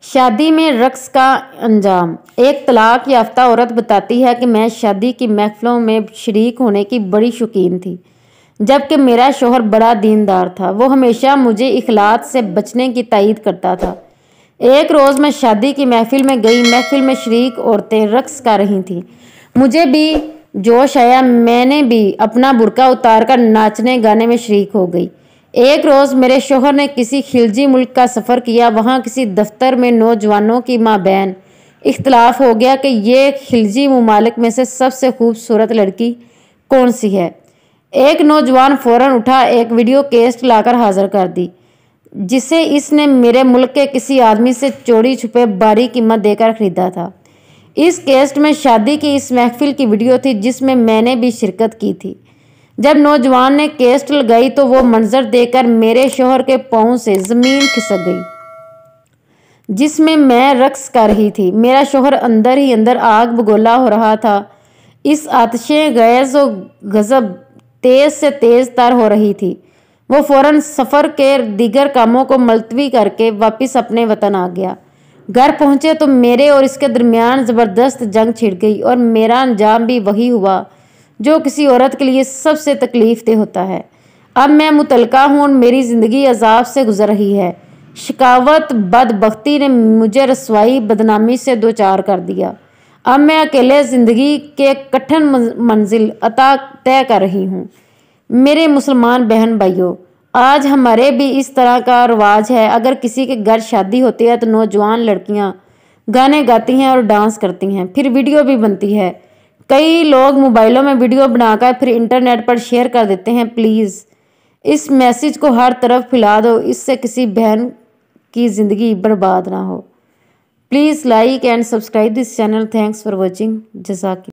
شادی میں رقص کا انجام۔ ایک طلاق یافتہ عورت بتاتی ہے کہ میں شادی کی محفلوں میں شریک ہونے کی بڑی شوقین تھی، جبکہ میرا شوہر بڑا دیندار تھا۔ وہ ہمیشہ مجھے اختلاط سے بچنے کی تائید کرتا تھا۔ ایک روز میں شادی کی محفل میں گئی۔ محفل میں شریک عورتیں رقص کر رہی تھیں۔ مجھے بھی جوش آیا۔ میں نے بھی اپنا برقع اتار کر ناچنے گانے میں شریک ہو گئی۔ ایک روز میرے شوہر نے کسی خلیجی ملک کا سفر کیا۔ وہاں کسی دفتر میں نوجوانوں کی مابین اختلاف ہو گیا کہ یہ خلیجی ممالک میں سے سب سے خوبصورت لڑکی کون سی ہے۔ ایک نوجوان فوراً اٹھا ایک ویڈیو کیسٹ لا کر حاضر کر دی، جسے اس نے میرے ملک کے کسی آدمی سے چوری چھپے بھاری قیمت دے کر خریدا تھا۔ اس کیسٹ میں شادی کی اس محفل کی ویڈیو تھی جس میں نے بھی شرکت کی تھی۔ جب نوجوان نے کیسٹ لگائی تو وہ منظر دیکھ کر میرے شوہر کے پاؤں سے زمین کھسک گئی جس میں رقص کر رہی تھی۔ میرا شوہر اندر ہی اندر آگ بگولا ہو رہا تھا۔ اس آتش غیظ و غضب تیز سے تیز تر ہو رہی تھی۔ وہ فوراً سفر کے دیگر کاموں کو ملتوی کر کے واپس اپنے وطن آ گیا۔ گھر پہنچے تو میرے اور اس کے درمیان زبردست جنگ چھڑ گئی اور میرا انجام بھی وہی ہوا جو کسی عورت کے لیے سب سے تکلیف دہ ہوتا ہے۔ اب میں متعلقہ ہوں اور میری زندگی عذاب سے گزر رہی ہے۔ شقاوت بدبختی نے مجھے رسوائی بدنامی سے دوچار کر دیا۔ اب میں اکیلے زندگی کے کٹھن منزل طے کر رہی ہوں۔ میرے مسلمان بہن بھائیوں، آج ہمارے بھی اس طرح کا رواج ہے۔ اگر کسی کے گھر شادی ہوتی ہے تو نوجوان لڑکیاں گانے گاتی ہیں اور ڈانس کرتی ہیں، پھر ویڈیو بھی بنتی ہے۔ کئی لوگ موبائلوں میں ویڈیو بنا کر پھر انٹرنیٹ پر شیئر کر دیتے ہیں۔ پلیز اس میسج کو ہر طرف پھیلا دو، اس سے کسی بہن کی زندگی برباد نہ ہو۔ Please like and subscribe this channel. Thanks for watching. جزاک اللہ۔